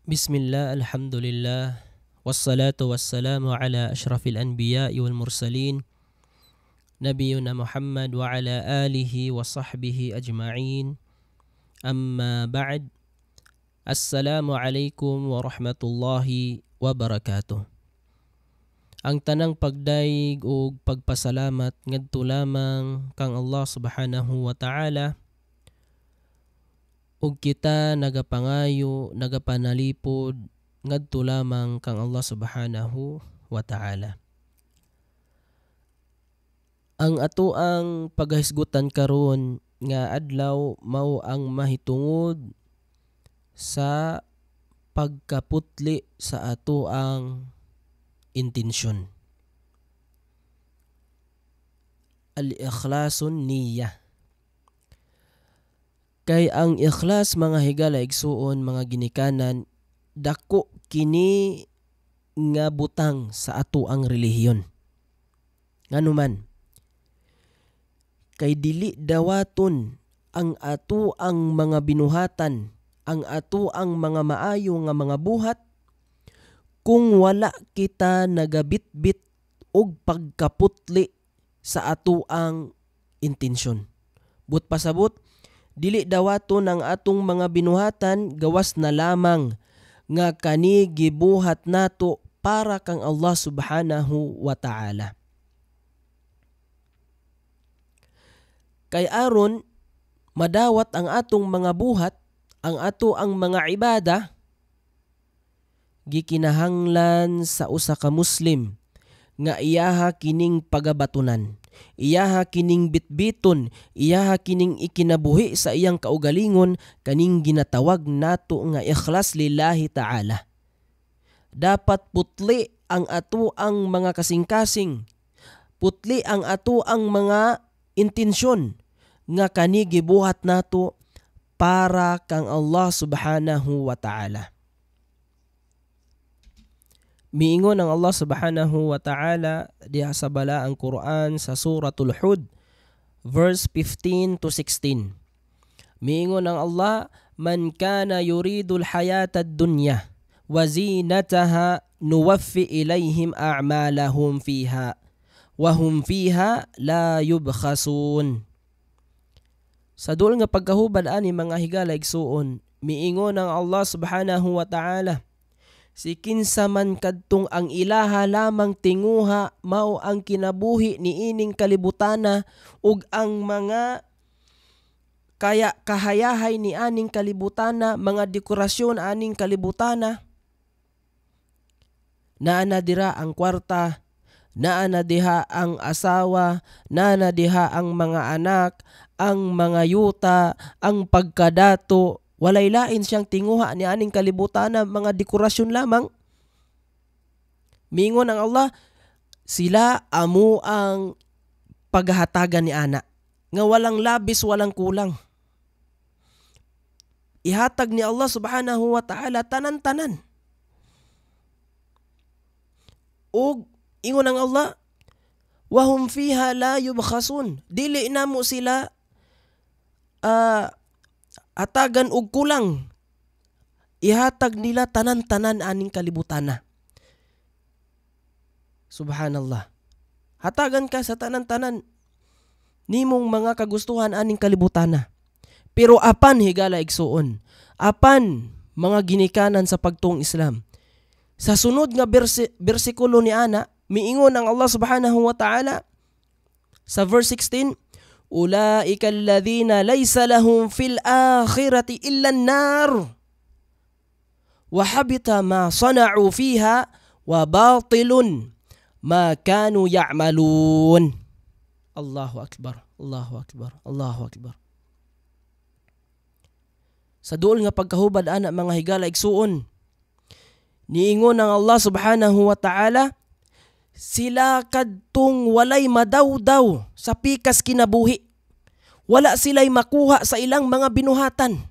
Bismillah, alhamdulillah, wassalatu wassalamu ala ashrafil anbiya'i wal mursalin, nabiyuna Muhammad wa ala alihi wa sahbihi ajma'in. Amma ba'd. Assalamu alaikum wa rahmatullahi wa barakatuh. Ang tanang pagdaig o pagpasalamat ngadto lamang kang Allah subhanahu wa ta'ala, ug kita nagapangayo, nagapanalipod ngadto lamang kang Allah subhanahu wa ta'ala. Ang atoang paghisgutan karon nga adlaw mao ang mahitungod sa pagkaputli sa atoang intensyon. Al-ikhlasun niyya. Kay ang ikhlas mga higala igsuon, mga ginikanan, dako kini nga butang sa ato ang relihiyon. Nganuman, kay dili dawaton ang ato ang mga binuhatan, ang ato ang mga maayo nga mga buhat, kung wala kita nagabitbit og pagkaputli sa ato ang intensyon. But pasabot, dili dawaton ang atong mga binuhatan gawas na lamang nga kani gibuhat nato para kang Allah subhanahu wa ta'ala. Kay aron madawat ang atong mga buhat, ang ato ang mga ibada, gikinahanglan sa usa ka Muslim nga iyaha kining pagabatunan, iyaha kining bitbiton, iyaha kining ikinabuhi sa iyang kaugalingon kaning ginatawag nato nga ikhlas lillahi ta'ala. Dapat putli ang ato ang mga kasing-kasing, putli ang ato ang mga intensyon nga kani gibuhat nato para kang Allah subhanahu wa ta'ala. Miingon ang Allah subhanahu wa ta'ala diha sa balaang Quran sa Suratul Hud, verse 15 to 16. Miingon ang Allah, "Man kana yuridul hayatad dunya wa zinataha nuwaffi ilayhim a'malahum fiha wa hum fiha la yubkhasun." Sa duol nga pagkahubad ani mga higala igsuon, miingon ang Allah subhanahu wa ta'ala, si kinsa man kadtong ang ilaha lamang tinguha mao ang kinabuhi ni ining kalibutana ug ang mga kaya kahayahay ni aning kalibutana, mga dekorasyon aning kalibutana, naa na dira ang kwarta, naa na diha ang asawa, naa na diha ang mga anak, ang mga yuta, ang pagkadato, walay lain siyang tinguha ni aning kalibutan na mga dekorasyon lamang. Mingon ang Allah, sila amo ang paghahatagan ni ana, nga walang labis, walang kulang. Ihatag ni Allah subhanahu wa ta'ala tanan-tanan. Og ingon ang Allah, wahum fiha la yubkhasun. Dili na mo sila atagan og kulang. Ihatag nila tanan-tanan aning kalibutana. Subhanallah. Hatagan ka sa tanan-tanan nimong mga kagustuhan aning kalibutana. Pero apan higala igsuon, apan mga ginikanan sa pagtuong Islam. Sa sunod nga bersikulo ni ana, miingon ang Allah subhanahu wa ta'ala sa verse 16, "Ulaika alladhina laysa lahum fil akhirati illa an-nar wa habita ma sana'u fiha wa batilun ma kanu ya'malun." Allahu akbar, Allahu akbar, Allahu akbar. Sa duol nga pagkahubad ana mga higala igsuon, niingon ang Allah subhanahu wa ta'ala, sila kadtong walay madawdaw sa pikas kinabuhi. Wala sila'y makuha sa ilang mga binuhatan.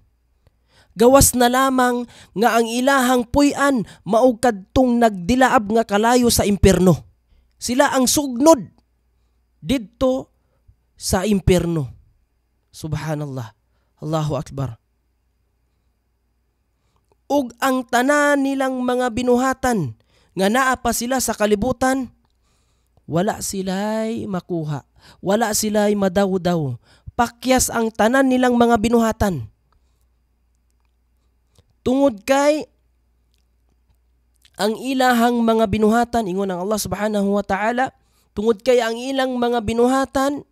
Gawas na lamang nga ang ilahang puy-an mao kadtong nagdilaab nga kalayo sa impierno. Sila ang sugnod didto sa impierno. Subhanallah. Allahu akbar. ug ang tanan nilang mga binuhatan nga naa pa sila sa kalibutan, wala sila'y makuha, wala sila'y madaw-daw. Pakyas ang tanan nilang mga binuhatan. Tungod kay ang ilahang mga binuhatan, ingon ang Allah subhanahu wa ta'ala, tungod kay ang ilang mga binuhatan,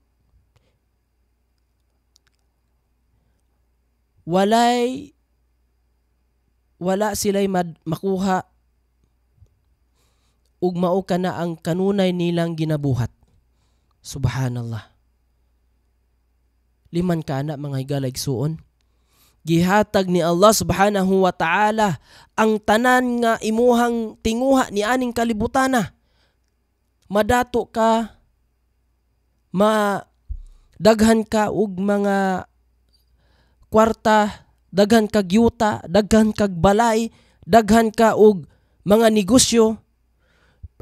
wala sila'y makuha ug mao kana ang kanunay nilang ginabuhat. Subhanallah. Liman kana mga higalaysuon. Gihatag ni Allah subhanahu wa ta'ala ang tanan nga imuhang tinguha ni aning kalibutana. Madato ka, daghan ka og mga kwarta, daghan kag yuta, daghan kag balay, daghan ka og mga negosyo,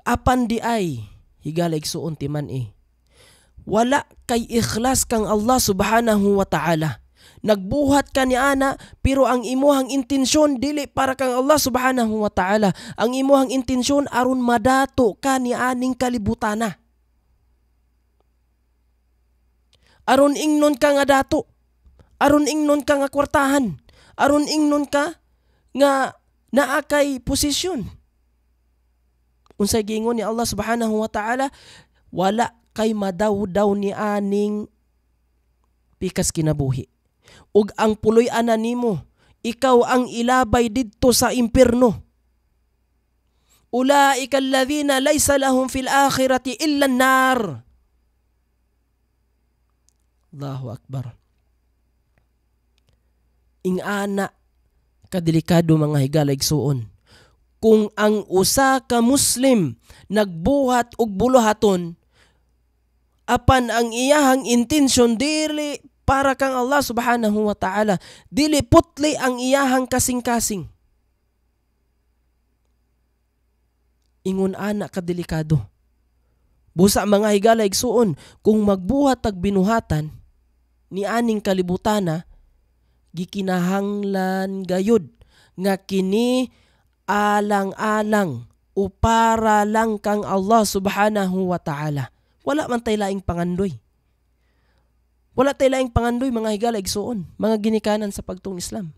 apan di ay higalaysuon timan wala kay ikhlas kang Allah subhanahu wa ta'ala. Nagbuhat ka ni ana pero ang imuhang intensyon dili para kang Allah subhanahu wa ta'ala. Ang imuhang intensyon aron madato ka ni aning kalibutana. Aron ingnon ka nga dato. Aron ingnon ka nga kwartahan. Aron ingnon ka nga naa kay posisyon. Unsay giingon ni Allah subhanahu wa ta'ala, wala kay madaw-daw ni aning pikas kinabuhi. Ug ang puloy-ana nimo, ikaw ang ilabay didto sa impierno. Ulaika alladhina laysa lahum fil akhirati illa an-nar. Allahu akbar. Ingana kadelikado mga higalaysuon. Kung ang usa ka Muslim nagbuhat og buluhaton, apan ang iyahang intensyon dili para kang Allah subhanahu wa ta'ala, dili putli ang iyahang kasing-kasing. Ingon ana kadelikado. Busa mga higalaysuon, kung magbuhat og binuhatan ni aning kalibutana, gikinahanglan gayud nga kini alang-alang o para lang kang Allah subhanahu wa ta'ala. Wala man tay laing pangandoy. Wala tay laing pangandoy mga higalaysuon, mga ginikanan sa pagtong Islam.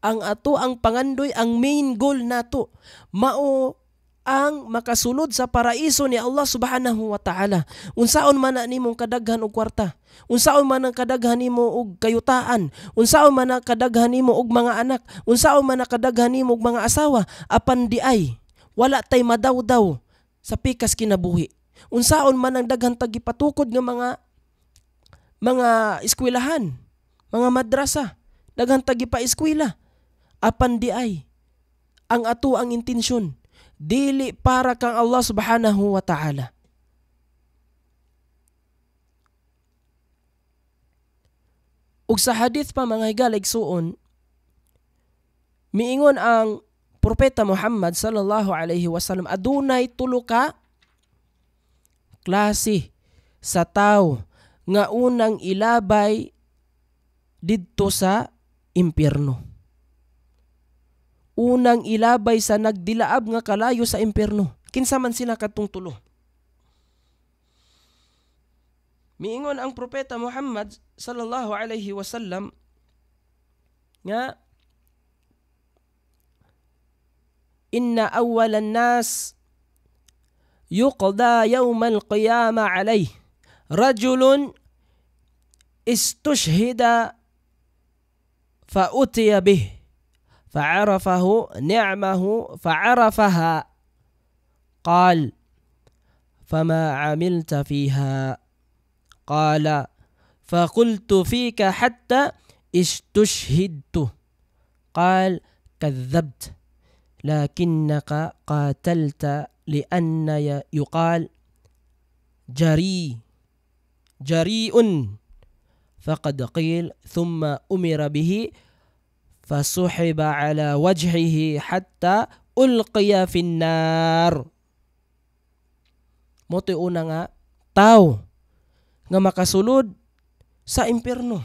Ang ato ang pangandoy, ang main goal nato, mao ang makasulod sa paraiso ni Allah subhanahu wa ta'ala. Unsaon man na nimong kadaghan og kwarta, unsaon man ang kadaghan nimo og kayutaan, unsaon man ang kadaghan nimo og mga anak, unsaon man ang kadaghan nimo og mga asawa, apan di ay wala tay madaw-daw sa pikas kinabuhi. Unsaon man ang daghan tag gipatukod nga mga eskwelahan, mga madrasa, daghan tag gipa-eskwela, apan di ay ang ato ang intensyon dili para kang Allah subhanahu wa ta'ala. Ug sa hadith pa mga higalaysuon, miingon ang Propeta Muhammad sallallahu alaihi wasallam, adunay tulo ka klase sa tawo nga unang ilabay didto sa impierno. Unang ilabay sa nagdilaab nga kalayo sa impierno. Kinsa man sila kadtong tulo? Miingon ang Propeta Muhammad sallallahu alaihi wasallam nga inna awwalan nas yuqda yawmal qiyamah alayh rajulun istushhida fa utiya bih fa'arafahu ni'mahu fa'arafaha qal fama 'amilta fiha qala faqultu fika hatta istushhidtu qal kadhabta lakinnaka qatalta lianna yuqal jari'un faqad qil thumma umira bihi fasuhiba ala wajhihi hatta ulqiya finnar. Moto'y una nga tao nga makasulod sa impierno.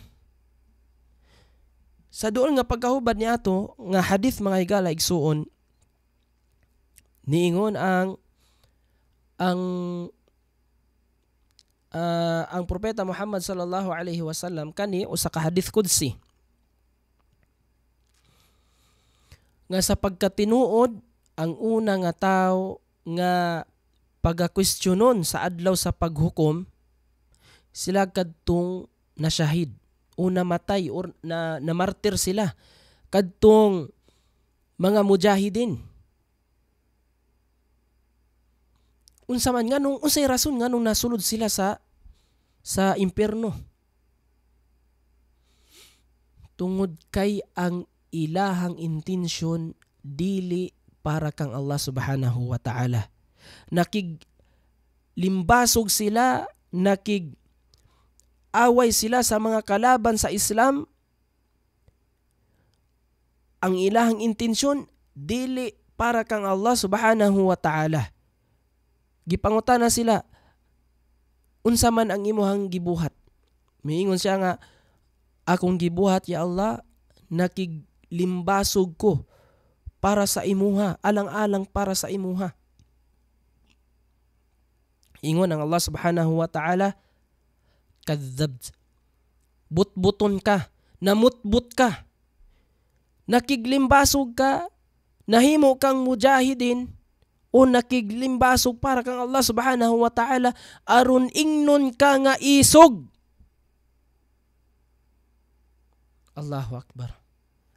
Sa dool nga pagkahubad ni ato nga hadith mga higala igsuon, niingon ang propeta Muhammad sallallahu alaihi wasallam kani usa ka hadith qudsi nga sa pagkatinuod ang una nga tawo nga pagakwestiyonon sa adlaw sa paghukom sila kadtong nasyahid o namatay or na martir sila kadtong mga mujahidin. Unsa man nganong unsay rason nganong nasulod sila sa impierno? Tungod kay ang ilahang intensyon dili para kang Allah subhanahu wa ta'ala. Limbasog sila, away sila sa mga kalaban sa Islam. Ang ilahang intensyon dili para kang Allah subhanahu wa ta'ala. Gipangutana sila, unsa man ang imuhang gibuhat? Miingon siya nga, akong gibuhat ya Allah, nakiglimbasog ko para sa imuha, alang-alang para sa imuha. Ingon ang Allah subhanahu wa ta'ala, kadzabt, butbuton ka, namutbut ka, nakiglimbasog ka, nahimo kang mujahidin, o nakiglimbasog para kang Allah subhanahu wa ta'ala, aron ingnon ka nga isog. Allahu Akbar.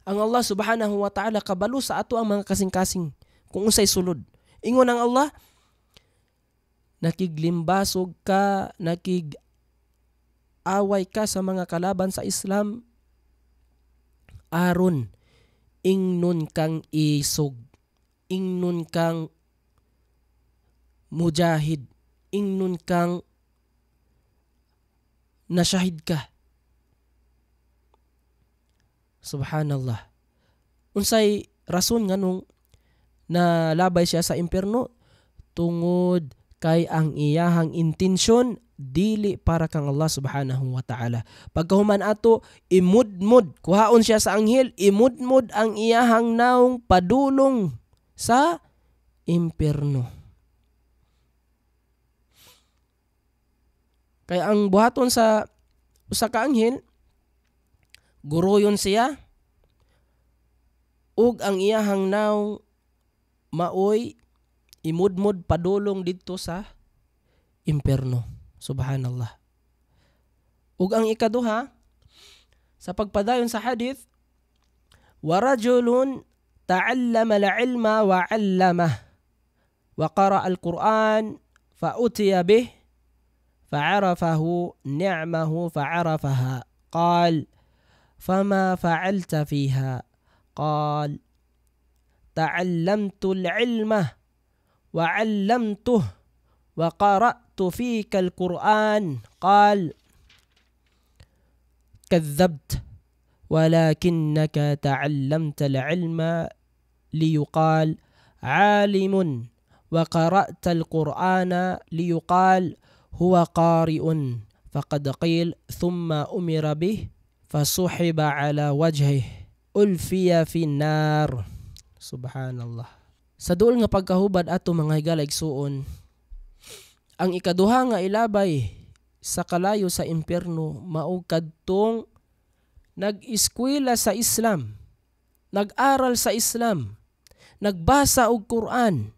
Ang Allah subhanahu wa ta'ala kabalo sa ato ang mga kasing-kasing kung unsay sulod. Ingon ang Allah, nakiglimbasog ka, nakig-away ka sa mga kalaban sa Islam, aron ingnon kang isog, ingnon kang mujahid, ingnon kang nasyahid ka. Subhanallah. Unsay rason nganong nalabay siya sa impierno? Tungod kay ang iyahang intensyon dili para kang Allah subhanahu wa ta'ala. Pagkahuman ato, imudmud, kuhaon siya sa anghel, imudmud ang iyahang naong padulong sa impierno. Kaya ang buhaton sa usa ka anghel, guruyon siya, ug ang iyahang naong maoy imudmud padulong didto sa impierno. Subhanallah. Ug ang ikaduha, sa pagpadayon sa hadith, wa rajulun ta'allama al-ilma wa 'allamah wa qara'a al-Qur'an fa utiya bih fa'arafahu ni'mahu fa'arafaha. Qal فما فعلت فيها؟ قال تعلمت العلم وعلمته وقرأت فيك القرآن. قال كذبت ولكنك تعلمت العلم ليقال عالم وقرأت القرآن ليقال هو قارئ. فقد قيل ثم أمر به فسحب على وجهه ulfiya fi nar. Subhanallah. Sa duol nga pagkahubad ato mga higala igsuon, ang ikaduha nga ilabay sa kalayo sa impierno mao kadtong nag-eskwela sa Islam, nag-aral sa Islam, nagbasa og Quran,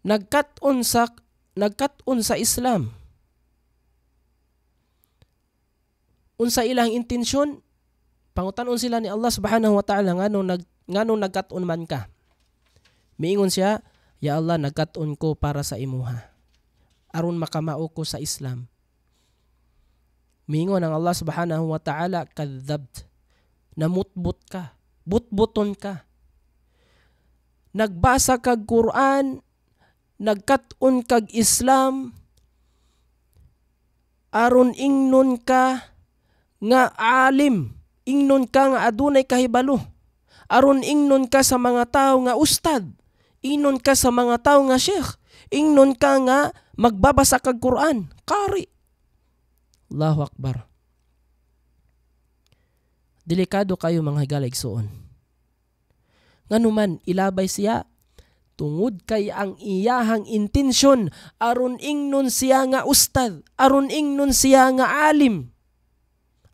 nagkat-on sa Islam. Unsa ilang intensyon? Pangutan-on sila ni Allah subhanahu wa ta'ala nganong nagkat-on man ka. Miingon siya, ya Allah, nagkat-on ko para sa imuha, aron makamao ko sa Islam. Miingon ang Allah subhanahu wa ta'ala, kadzabt, namutbut ka, butbuton ka. Nagbasa kag Quran, nagkat-on kag Islam, aron ingnon ka nga alim, ingnon ka nga adunay kahibalo, aron ingnon ka sa mga tao nga ustad, ingnon ka sa mga tao nga sheikh, ingnon ka nga magbabasa kag Quran, qari. Allahu Akbar. Delikado kayo mga higala igsuon. Nganuman ilabay siya tungod kay ang iyahang intensyon aron ingnon siya nga ustad, aron ingnon siya nga alim,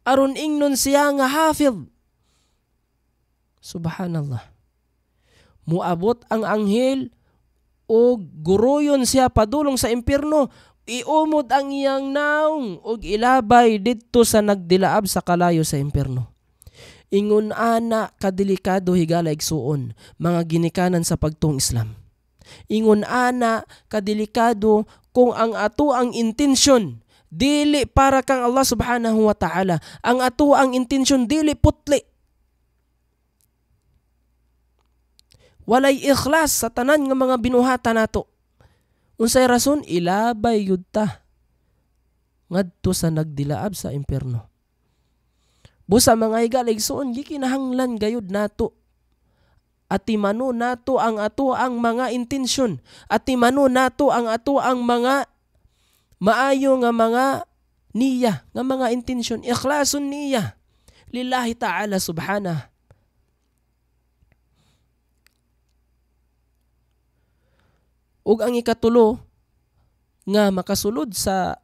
aron ingnon siya nga hafid. Subhanallah. Muabot ang anghel o guruyon siya padulong sa impyerno, iumod ang iyang naong o ilabay didto sa nagdilaab sa kalayo sa impyerno. Ingon ana kadelikado higala igsuon mga ginikanan sa pagtuong Islam. Ingon ana kadelikado kung ang ato ang intensyon dili para kang Allah subhanahu wa ta'ala. Ang ato ang intensyon dili putli. Walay ikhlas sa tanan nga mga binuhatan nato. Unsay rason ilabay yud ta ngadto sa nagdilaab sa impyerno. Busa mga higala igsuon gikinahanglan gayud nato at timano nato ang ato ang mga intensyon at timano nato ang ato ang mga maayo nga mga niya nga mga intensyon, ikhlason niya lillahi ta'ala subhanahu. Ug ang ikatulo nga makasulod sa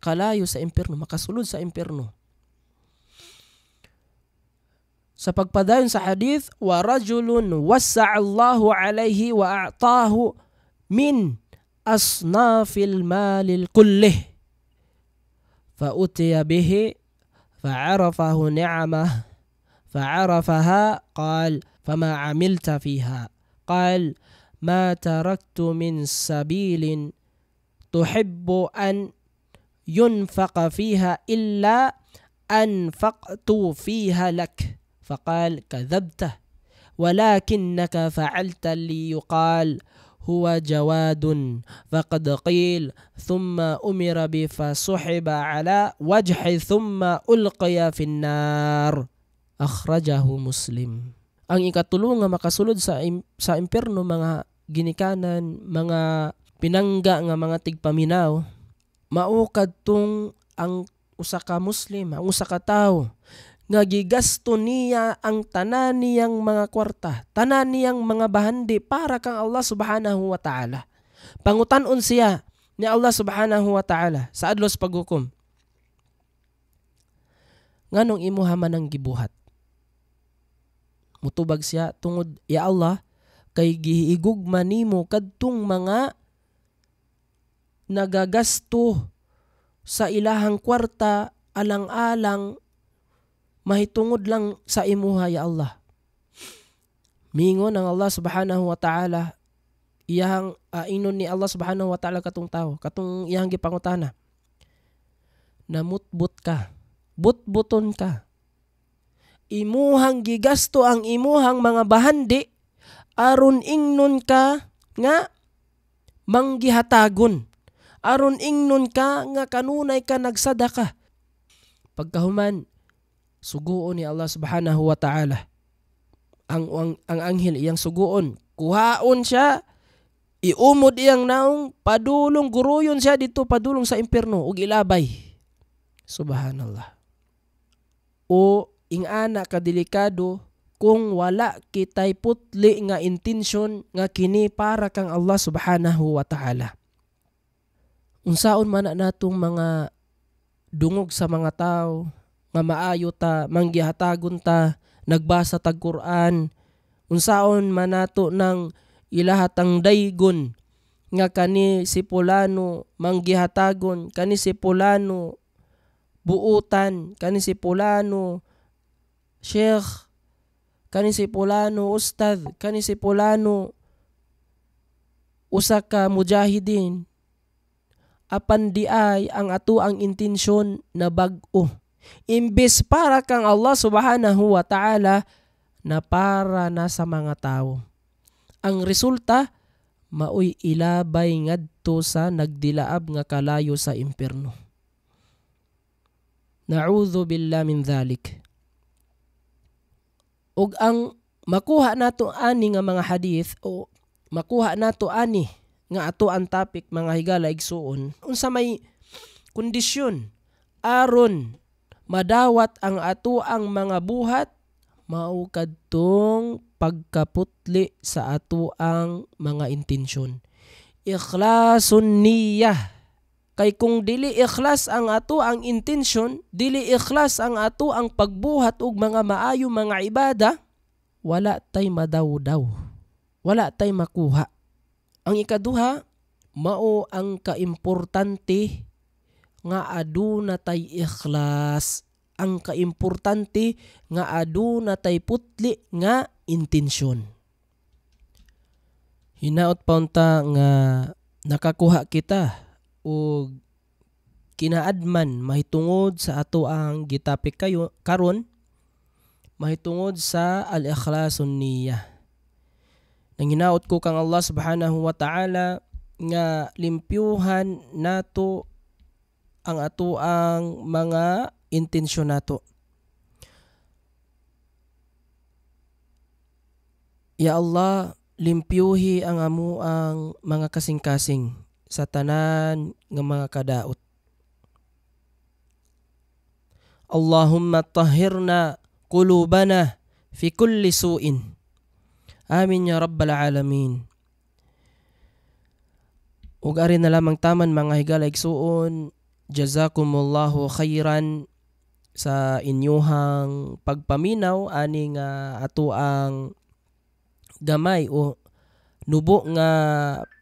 kalayo sa impyerno, makasulod sa impyerno. Sa pagpadayon sa hadith, wa rajulun wassa'allahu alayhi wa a'tahu min asnafil malil kullih fa utiya bihi fa'arafahu ni'amah fa'arafaha qal fama 'amilta fiha qal ma taraktu min sabilin tuhibbu an yunfaqa fiha illa anfaqtu fiha lak فقال كذبت ولكنك فعلت ليقال هو جواد فقد قيل ثم أمر به فسحب على وجهه ثم ألقي في النار أخرجه مسلم. Ang ikatulo nga makasulod sa impyerno mga ginikanan, mga pinangga nga mga tigpaminaw, mao kadtong ang usa ka Muslim, ang usa ka tawo nga gigasto niya ang tanan niyang mga kwarta, tanan niyang mga bahandi para kang Allah subhanahu wa ta'ala. Pangutan-on siya ni Allah subhanahu wa ta'ala sa adlos paghukom. Nganong imuha man ang gibuhat? Mutubag siya tungod, ya Allah, kay gihiigugma nimo kadtong mga nagagasto sa ilahang kwarta alang-alang mahitungod lang sa imuha, ya Allah. Mingon ang Allah subhanahu wa ta'ala, iyang inon ni Allah subhanahu wa ta'ala katong tao, katong iyang gipangutana. Namutbut ka, butbuton ka. Imuhang gigasto ang imuhang mga bahandi, aron ingnon ka nga manggihatagon. Aron ingnon ka nga kanunay ka nagsadaka. Pagkahuman, suguon ni Allah subhanahu wa ta'ala. Ang anghel iyang suguon. Kuhaon siya. Iumod iyang naong. Padulong, guruyon siya dito. Padulong sa impyerno. Ug ilabay. Subhanallah. O ingana kadelikado kung wala kitay putli nga intensyon nga kini para kang Allah subhanahu wa ta'ala. Unsaon man natong mga dungog sa mga tao nga maayo ta, manggihatagon ta, nagbasa tag Quran, unsaon man nato ng ilahatang daygon nga kani si Pulano manggihatagon, kani si Pulano buutan, kani si Pulano sheikh, kani si Pulano ustad, kani si Pulano usa ka mujahidin. Apan di ay ang ato ang intensyon na bag-o. Imbes para kang Allah subhanahu wa ta'ala na para na sa mga tao. Ang resulta, maoy ilabay ngadto sa nagdilaab nga kalayo sa impyerno. Na'udhu billah min dhalik. Og ang makuha nato ani nga mga hadith o makuha nato ani nga ato ang topic mga higala igsuon, unsa may kondisyon aron madawat ang atoang mga buhat mao kadtong pagkaputli sa atoang mga intensyon. Ikhlasun niyah. Kay kung dili ikhlas ang ato ang intensyon, dili ikhlas ang ato ang pagbuhat og mga maayo mga ibada, wala tay madaw-daw. Wala tay makuha. Ang ikaduha, mao ang kaimportante nga aduna tay ikhlas. Ang kaimportante nga aduna tay putli nga intensyon. Hinaot paunta nga nakakuha kita o kinaadman mahitungod sa ato ang gitapik kayo karon, mahitungod sa al-ikhlasun niyah. Nanginaot ko kang Allah subhanahu wa ta'ala nga limpyuhan nato ang ato ang mga intensyon nato. Ya Allah, limpyuhi ang amo ang mga kasing-kasing sa tanan ng mga kadaot. Allahumma tahhirna qulubana fi kulli su'in. Amin ya rabbal alamin. Ug ari na lamang taman mga higalag suon, jazakumullahu khairan sa inyuhang pagpaminaw ani nga ato ang gamay o nubo nga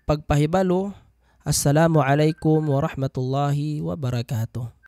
pagpahibalo. Assalamu alaikum warahmatullahi wabarakatuh.